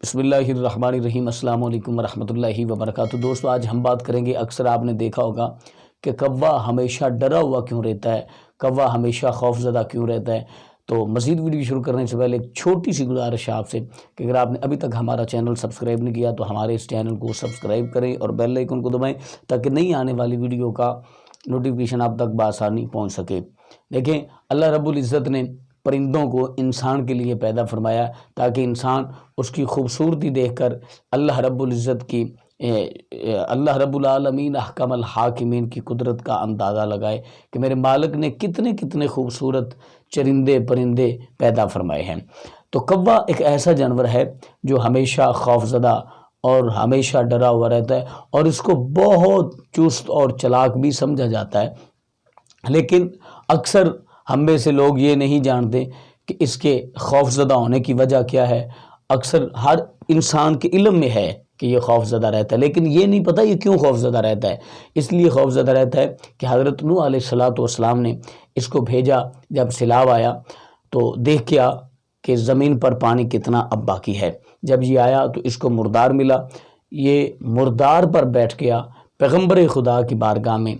بسم اللہ الرحمن الرحیم۔ السلام علیکم ورحمۃ اللہ وبرکاتہ۔ دوستو، آج ہم بات کریں گے، اکثر آپ نے دیکھا ہوگا کہ کوا ہمیشہ ڈرا ہوا کیوں رہتا ہے، کوا ہمیشہ خوف زدہ کیوں رہتا ہے۔ تو مزید ویڈیو شروع کرنے سے پہلے ایک چھوٹی سی گزارش ہے آپ سے کہ اگر آپ نے ابھی تک ہمارا چینل سبسکرائب نہیں کیا تو ہمارے اس چینل کو سبسکرائب کریں اور بیل آئیکن کو دبائیں تاکہ نئی آنے والی ویڈیو کا نوٹیفیکیشن آپ تک بآسانی پہنچ سکے۔ دیکھیں، اللہ رب العزت نے پرندوں کو انسان کے لیے پیدا فرمایا تاکہ انسان اس کی خوبصورتی دیکھ کر اللہ رب العزت کی اللہ رب العالمین احکم الحاکمین کی قدرت کا اندازہ لگائے کہ میرے مالک نے کتنے کتنے خوبصورت چرندے پرندے پیدا فرمائے ہیں۔ تو کوا ایک ایسا جانور ہے جو ہمیشہ خوف زدہ اور ہمیشہ ڈرا ہوا رہتا ہے، اور اس کو بہت چست اور چلاک بھی سمجھا جاتا ہے، لیکن اکثر ہم میں سے لوگ یہ نہیں جانتے کہ اس کے خوف زدہ ہونے کی وجہ کیا ہے۔ اکثر ہر انسان کے علم میں ہے کہ یہ خوف زدہ رہتا ہے، لیکن یہ نہیں پتہ یہ کیوں خوف زدہ رہتا ہے۔ اس لیے خوف زدہ رہتا ہے کہ حضرت نوح علیہ السلام نے اس کو بھیجا، جب سیلاب آیا تو دیکھ کیا کہ زمین پر پانی کتنا اب باقی ہے۔ جب یہ آیا تو اس کو مردار ملا، یہ مردار پر بیٹھ گیا، پیغمبر خدا کی بارگاہ میں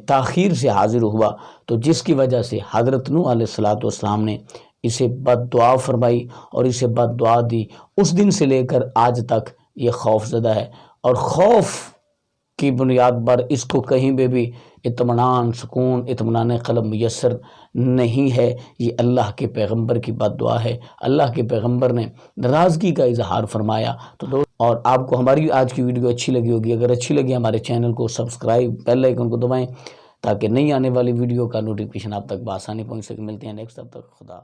تاخیر سے حاضر ہوا، تو جس کی وجہ سے حضرت نوح علیہ السلام نے اسے بد دعا فرمائی اور اسے بد دعا دی۔ اس دن سے لے کر آج تک یہ خوف زدہ ہے، اور خوف کی بنیاد پر اس کو کہیں پہ بھی اطمینان، سکون، اطمینان قلب میسر نہیں ہے۔ یہ اللہ کے پیغمبر کی بد دعا ہے۔ اللہ کے پیغمبر نے ناراضگی کا اظہار فرمایا۔ تو اور آپ کو ہماری آج کی ویڈیو اچھی لگی ہوگی، اگر اچھی لگی ہمارے چینل کو سبسکرائب، بیل آئیکن کو دبائیں تاکہ نئی آنے والی ویڈیو کا نوٹیفیکیشن آپ تک بآسانی پہنچ سکے۔ ملتے ہیں نیکسٹ، تب تک خدا۔